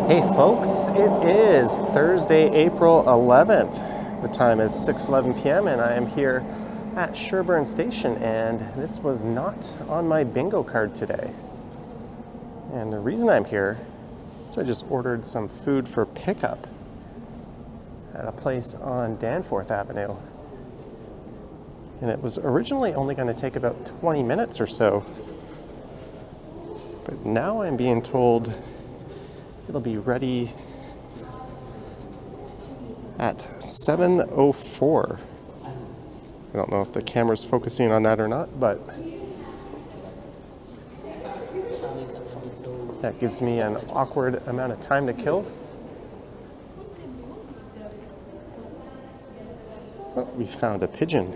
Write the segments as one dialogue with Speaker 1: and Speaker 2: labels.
Speaker 1: Hey folks, it is Thursday, April 11th. The time is 6:11 p.m. and I am here at Sherbourne Station, and this was not on my bingo card today. And the reason I'm here is I just ordered some food for pickup at a place on Danforth Avenue. And it was originally only going to take about 20 minutes or so. But now I'm being told it'll be ready at 7:04. I don't know if the camera's focusing on that or not, but that gives me an awkward amount of time to kill. Oh, we found a pigeon.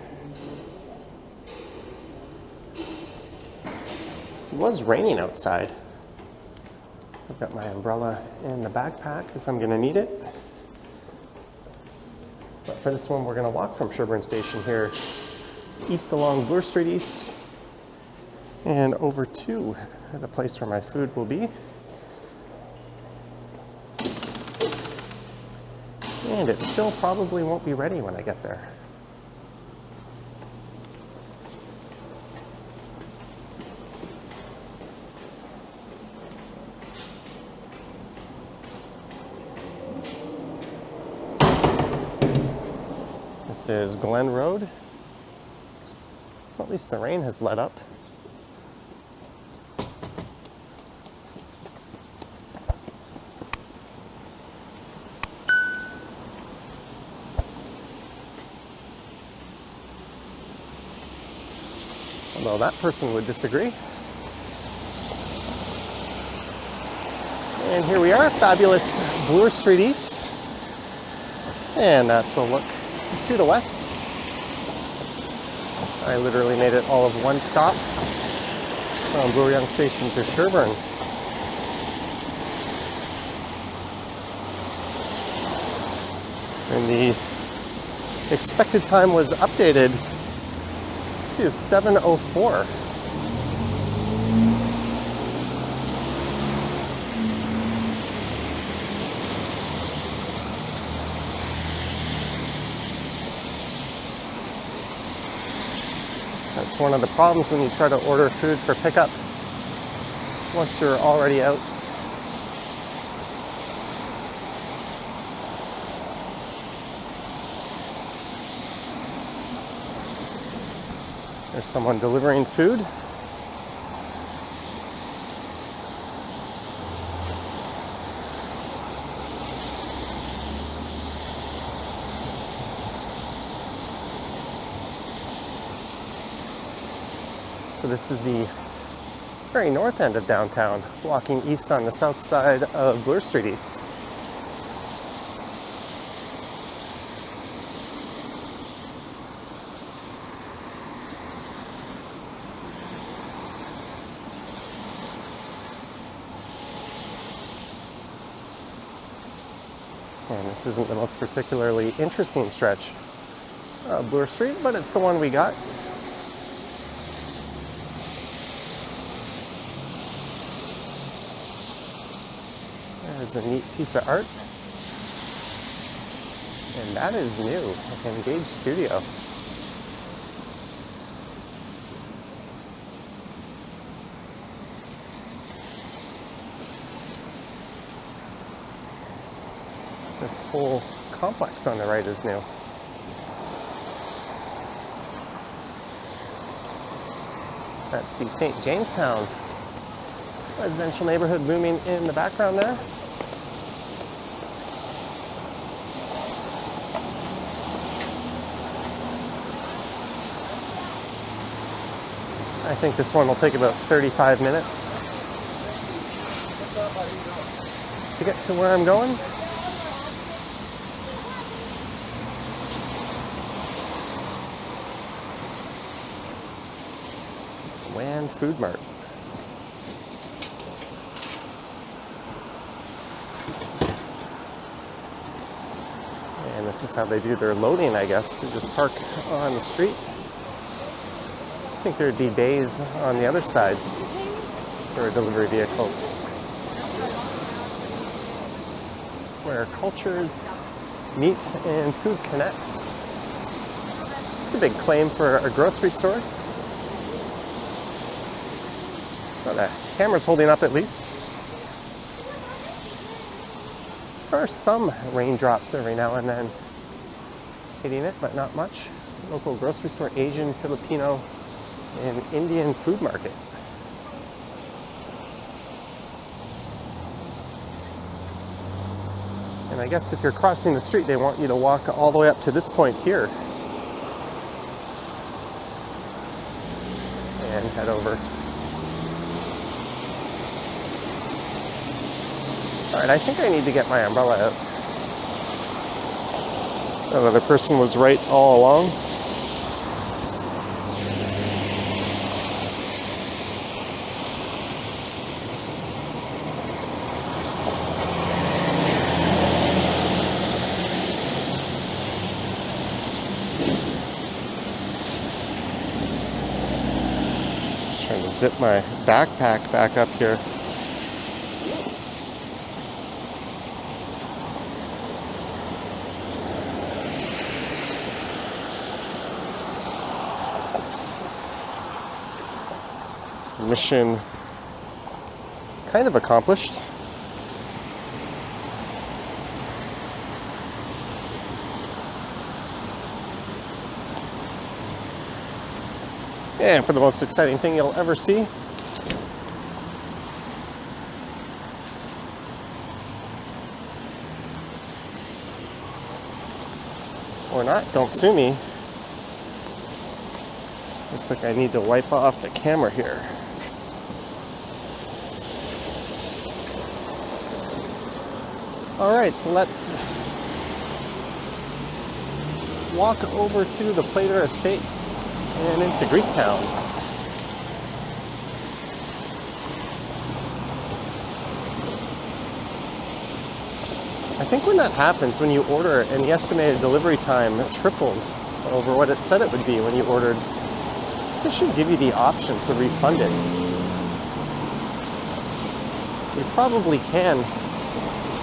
Speaker 1: It was raining outside. I've got my umbrella in the backpack if I'm going to need it. But for this one, we're going to walk from Sherbourne Station here east along Bloor Street East and over to the place where my food will be. And it still probably won't be ready when I get there. This is Glen Road. Well, at least the rain has let up. Although that person would disagree. And here we are, fabulous Bloor Street East. And that's a look to the west. I literally made it all of one stop from Bloor Viaduact Station to Sherbourne. And the expected time was updated to 7:04. That's one of the problems when you try to order food for pickup once you're already out. There's someone delivering food. So this is the very north end of downtown, walking east on the south side of Bloor Street East. And this isn't the most particularly interesting stretch of Bloor Street, but it's the one we got. There's a neat piece of art. And that is new, Engage Studio. This whole complex on the right is new. That's the St. Jamestown residential neighborhood looming in the background there. I think this one will take about 35 minutes to get to where I'm going. Wan Food Mart. And this is how they do their loading, I guess. They just park on the street. I think there'd be bays on the other side for delivery vehicles. where cultures meet and food connects. It's a big claim for a grocery store. Well, the camera's holding up at least. There are some raindrops every now and then hitting it, but not much. Local grocery store, Asian, Filipino, and Indian food market. And I guess if you're crossing the street, they want you to walk all the way up to this point here. And head over. Alright, I think I need to get my umbrella out. That other person was right all along. Just trying to zip my backpack back up here. Mission kind of accomplished. And for the most exciting thing you'll ever see, or not, don't sue me. Looks like I need to wipe off the camera here. Alright, so let's walk over to the Plater Estates and into Greektown. I think when that happens, when you order and the estimated delivery time triples over what it said it would be when you ordered, they should give you the option to refund it. You probably can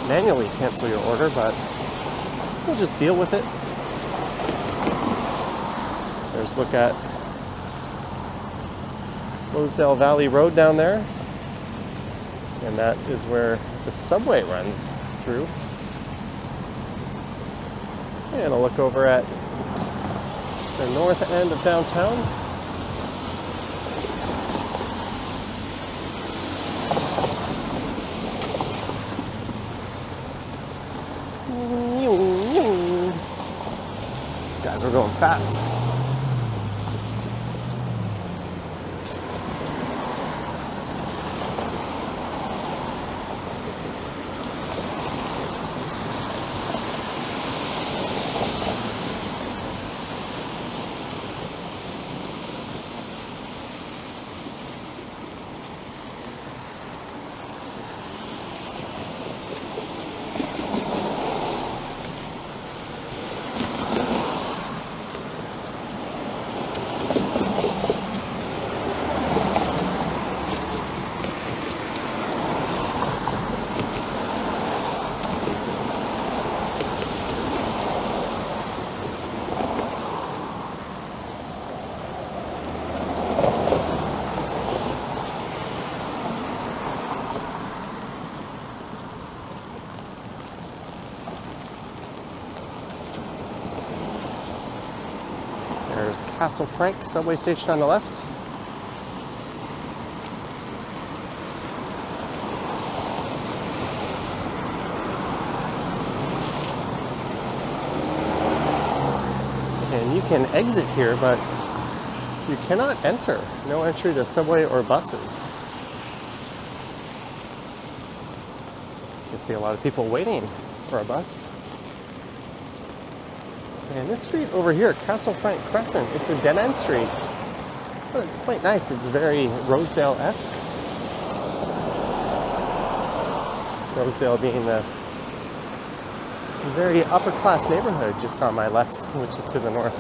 Speaker 1: manually cancel your order, but we'll just deal with it. There's a look at Rosedale Valley Road down there, and that is where the subway runs through. And a look over at the north end of downtown. These guys are going fast. There's Castle Frank subway station on the left. And you can exit here, but you cannot enter. No entry to subway or buses. You can see a lot of people waiting for a bus. And this street over here, Castle Frank Crescent, it's a dead-end street, but it's quite nice. It's very Rosedale-esque. Rosedale being the very upper-class neighborhood just on my left, which is to the north.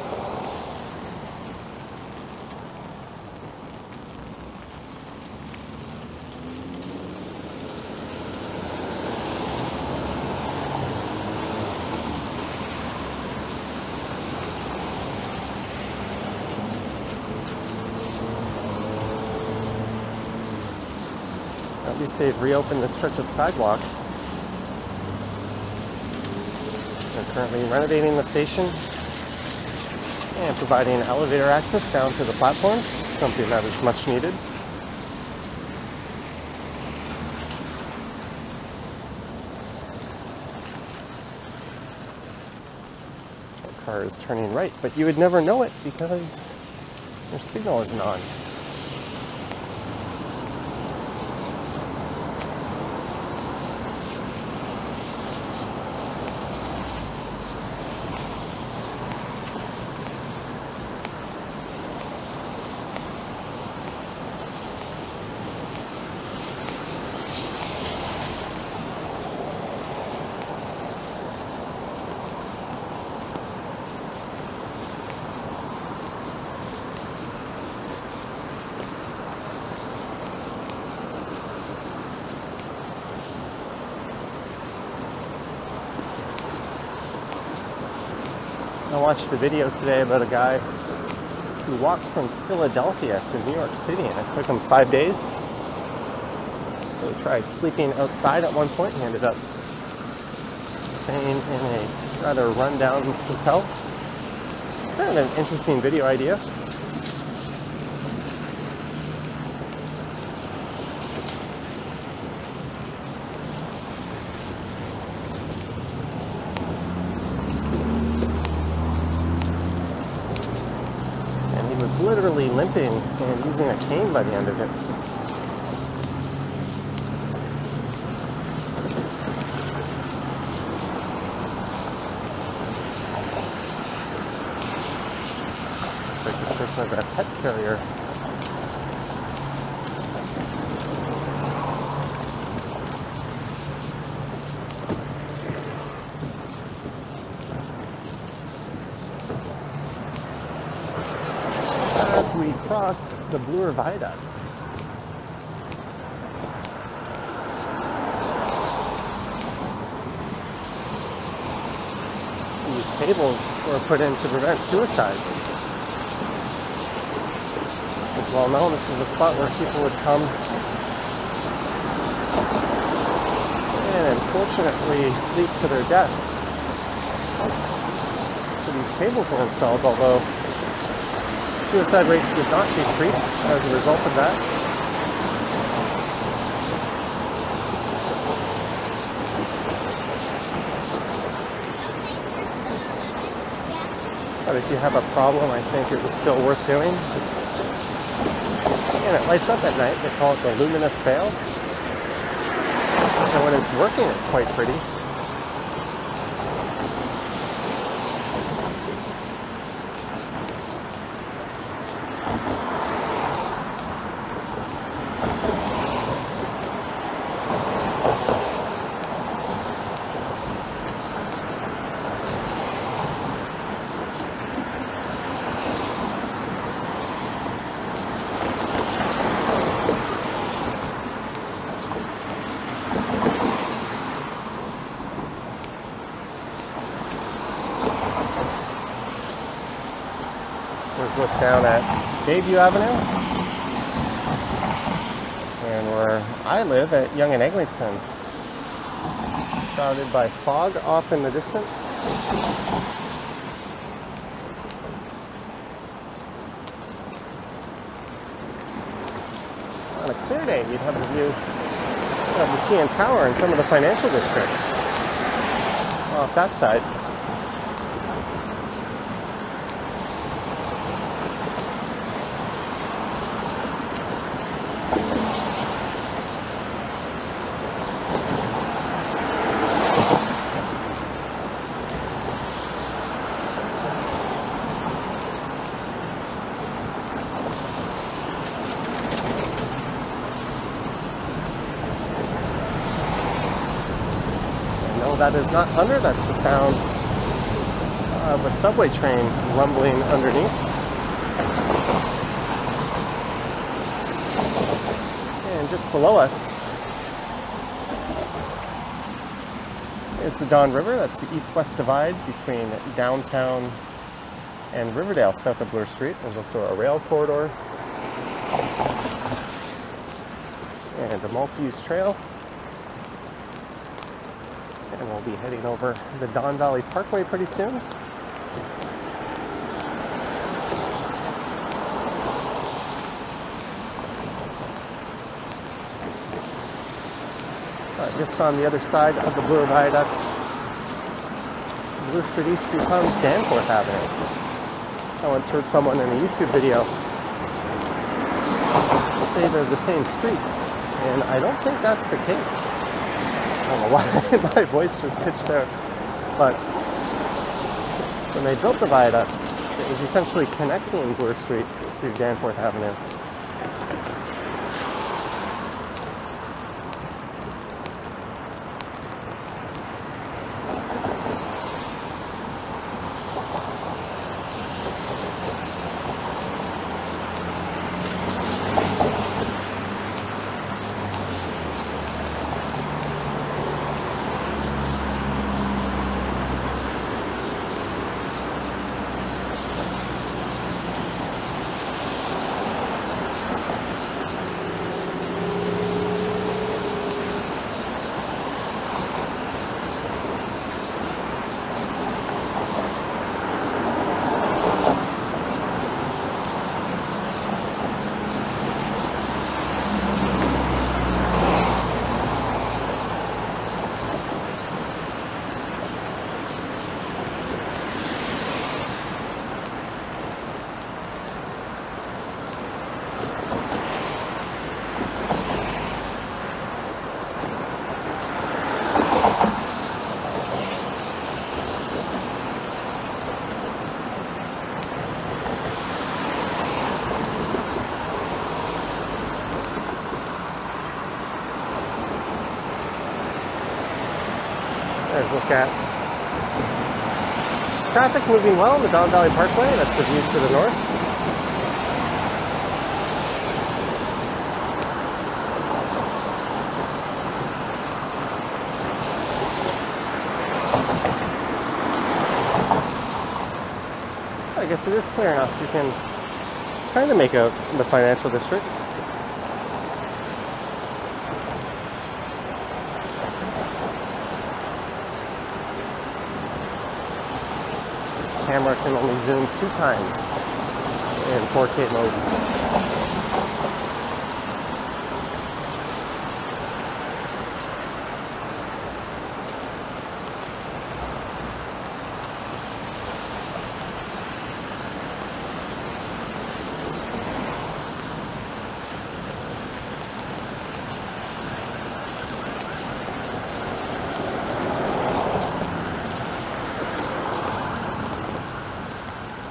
Speaker 1: least they've reopened this stretch of sidewalk. They're currently renovating the station and providing elevator access down to the platforms, something that is much needed. The car is turning right, but you would never know it because your signal isn't on. I watched a video today about a guy who walked from Philadelphia to New York City, and it took him 5 days. He tried sleeping outside at one point. He ended up staying in a rather run-down hotel. It's kind of an interesting video idea. Literally limping and using a cane by the end of it. Looks like this person has a pet carrier. We cross the Bloor Viaduct. These cables were put in to prevent suicide. It's well known this was a spot where people would come and unfortunately leap to their death. So these cables were installed, although suicide rates did not decrease as a result of that. But if you have a problem, I think it was still worth doing. And it lights up at night. They call it the luminous veil. And when it's working, it's quite pretty. Let's look down at Bayview Avenue, and where I live at Yonge and Eglinton, shrouded by fog off in the distance. On a clear day, you'd have the view of the CN Tower and some of the financial districts off that side. That is not thunder, that's the sound of a subway train rumbling underneath. And just below us is the Don River. That's the east-west divide between downtown and Riverdale, south of Bloor Street. There's also a rail corridor. And and a multi-use trail. And we'll be heading over the Don Valley Parkway pretty soon. Just on the other side of the Bloor Viaduct, Bloor Street East becomes Danforth Avenue. I once heard someone in a YouTube video say they're the same street, and I don't think that's the case. I don't know why my voice just pitched there, but when they built the viaduct, it was essentially connecting Bloor Street to Danforth Avenue. There's a look at traffic moving well on the Don Valley Parkway. That's the view to the north. I guess it is clear enough. You can kind of make out the financial district. Camera can only zoom 2 times in 4K mode.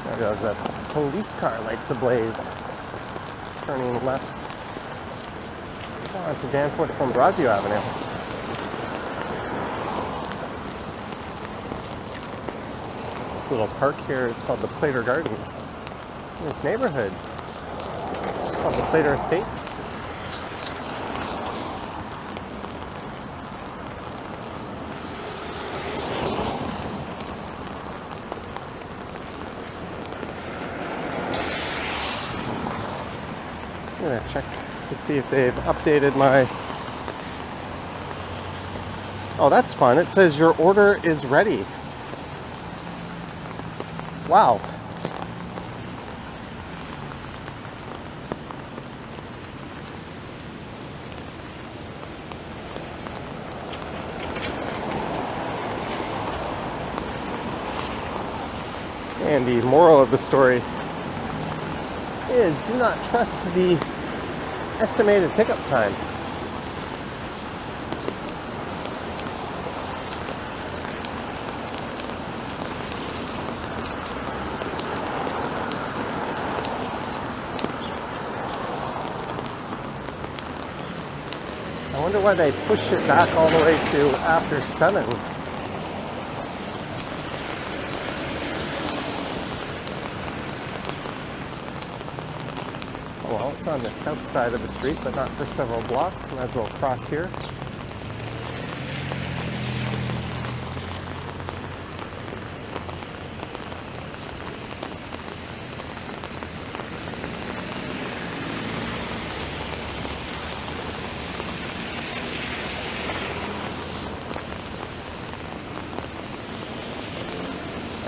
Speaker 1: There goes a police car, lights ablaze, turning left onto Danforth from Broadview Avenue. This little park here is called the Plater Gardens. This neighborhood is called the Plater Estates. I'm gonna check to see if they've updated my... Oh, that's fun. It says your order is ready. Wow. And the moral of the story is do not trust the estimated pickup time. I wonder why they pushed it back all the way to after 7. Well, it's on the south side of the street, but not for several blocks. Might as well cross here.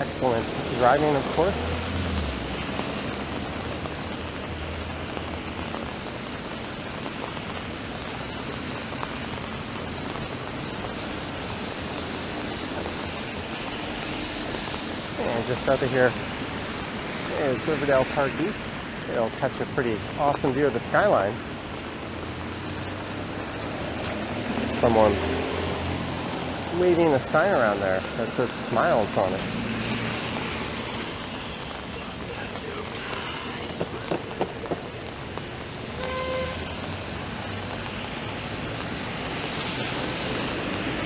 Speaker 1: excellent driving, of course. And just south of here is Riverdale Park East. It'll catch a pretty awesome view of the skyline. There's someone waving a sign around there that says Smiles on it.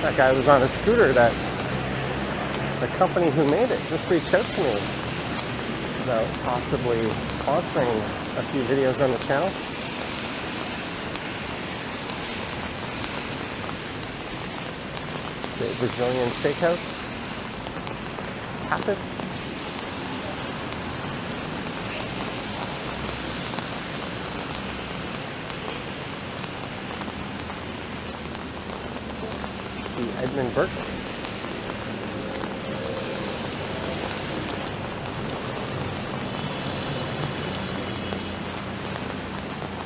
Speaker 1: That guy was on a scooter that the company who made it just reached out to me about possibly sponsoring a few videos on the channel. The Brazilian steakhouse, tapas. The Edmund Burke.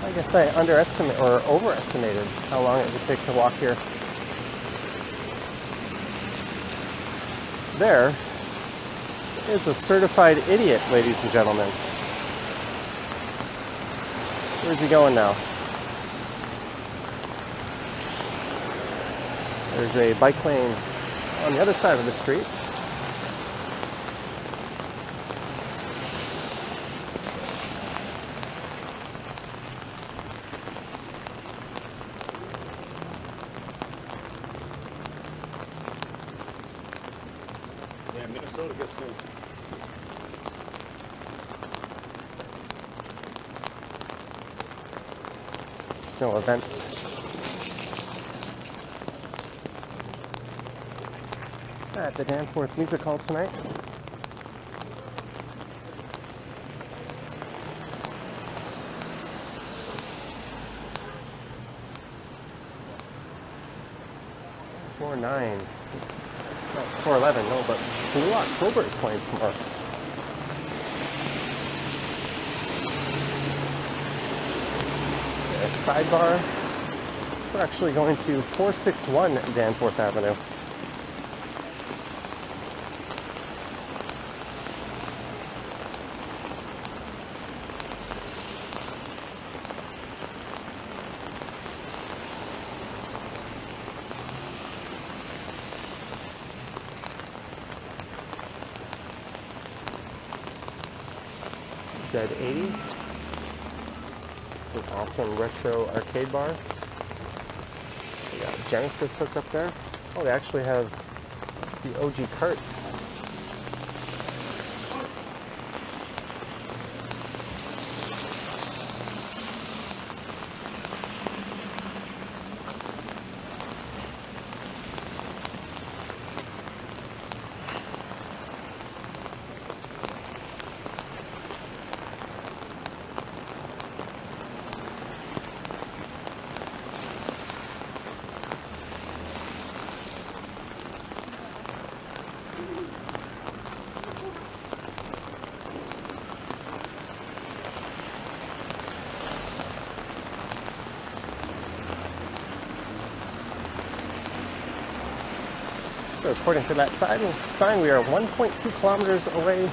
Speaker 1: I guess I underestimated or overestimated how long it would take to walk here. There is a certified idiot, ladies and gentlemen. Where's he going now? There's a bike lane on the other side of the street.
Speaker 2: Yeah, Minnesota gets good.
Speaker 1: There's no events. At the Danforth Music Hall tonight. $4.09. No, it's $4.11. No, but Blue October is playing tomorrow. A sidebar. We're actually going to 461 Danforth Avenue. Z80. It's an awesome retro arcade bar. We got Genesis hooked up there. Oh, they actually have the OG carts. So according to that sign, we are 1.2 kilometers away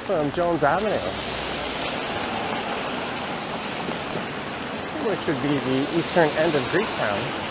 Speaker 1: from Jones Avenue, which would be the eastern end of Greektown.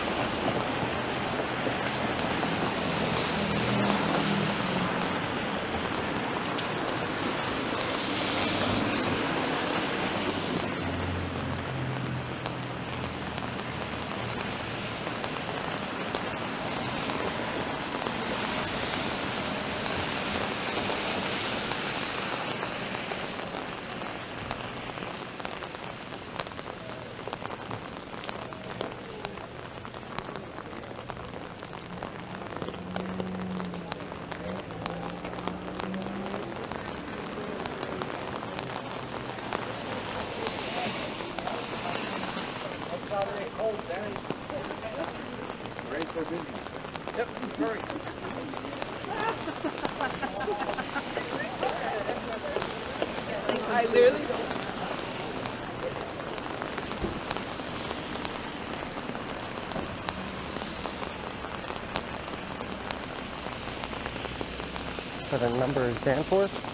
Speaker 2: Yep, hurry.
Speaker 3: I literally don't.
Speaker 1: So the number is Danforth.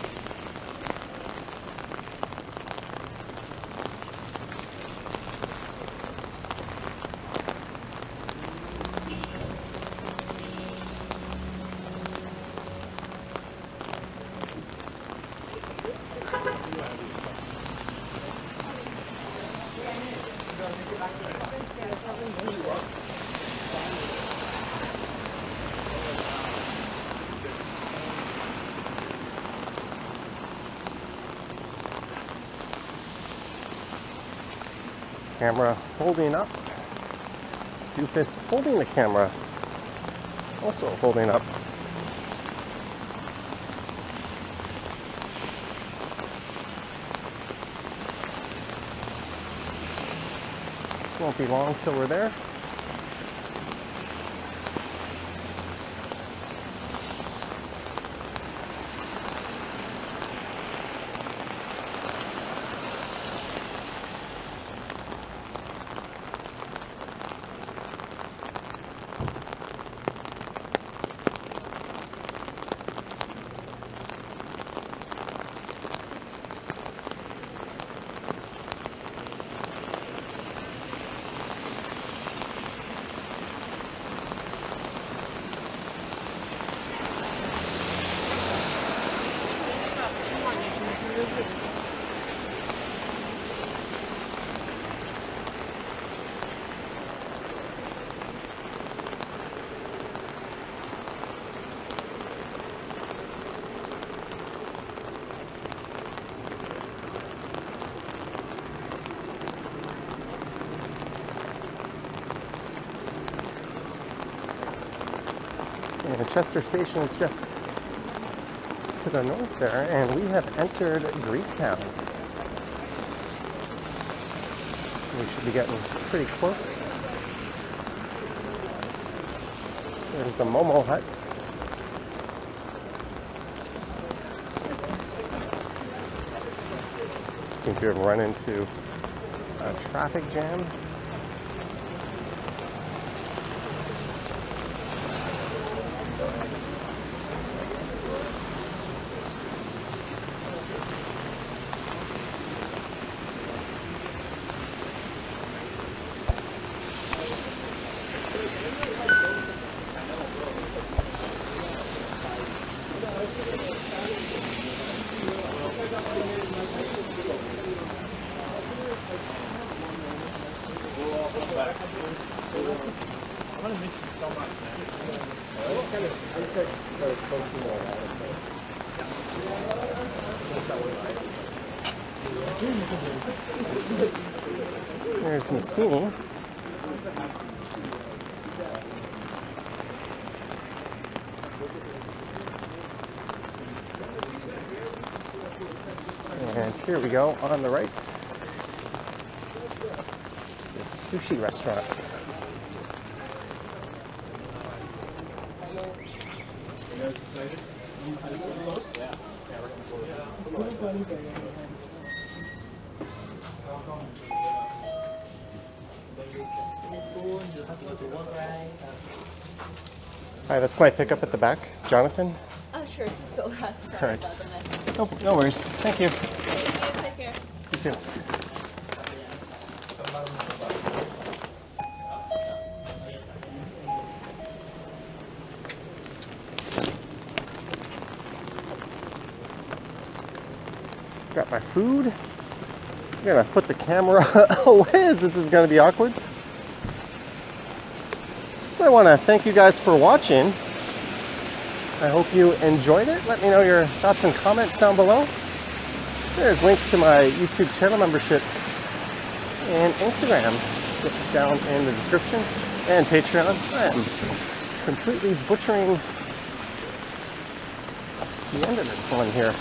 Speaker 1: Camera holding up. Doofus holding the camera. Also holding up. Won't be long till we're there. And Chester Station is just to the north there, and we have entered Greektown. We should be getting pretty close. There's the Momo Hut. Seem to have run into a traffic jam.
Speaker 2: I'm gonna miss you so much, man.
Speaker 1: There's Messini. And here we go on the right. The sushi restaurant.
Speaker 2: You guys excited? Yeah.
Speaker 1: Hi, that's my pickup at the back. Jonathan?
Speaker 3: Oh, sure. Just go around.
Speaker 1: All
Speaker 3: Sorry
Speaker 1: right.
Speaker 3: about the mess.
Speaker 1: No worries. Thank you.
Speaker 3: Thank you. Take care.
Speaker 1: You too. Got my food. I'm gonna put the camera away as this is gonna be awkward. I want to thank you guys for watching. I hope you enjoyed it. Let me know your thoughts and comments down below. There's links to my YouTube channel membership and Instagram down in the description, and Patreon. I am completely butchering the end of this one here.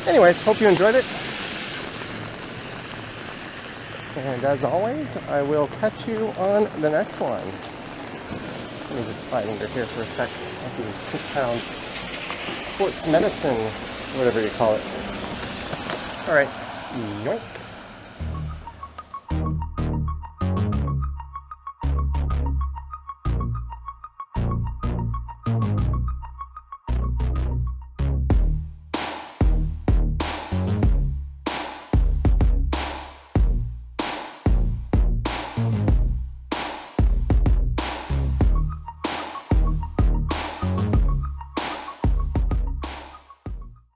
Speaker 1: Anyways, hope you enjoyed it. And as always, I will catch you on the next one. Let me just slide under here for a sec. I'll do Chris Pound's sports medicine, whatever you call it. All right, yoink.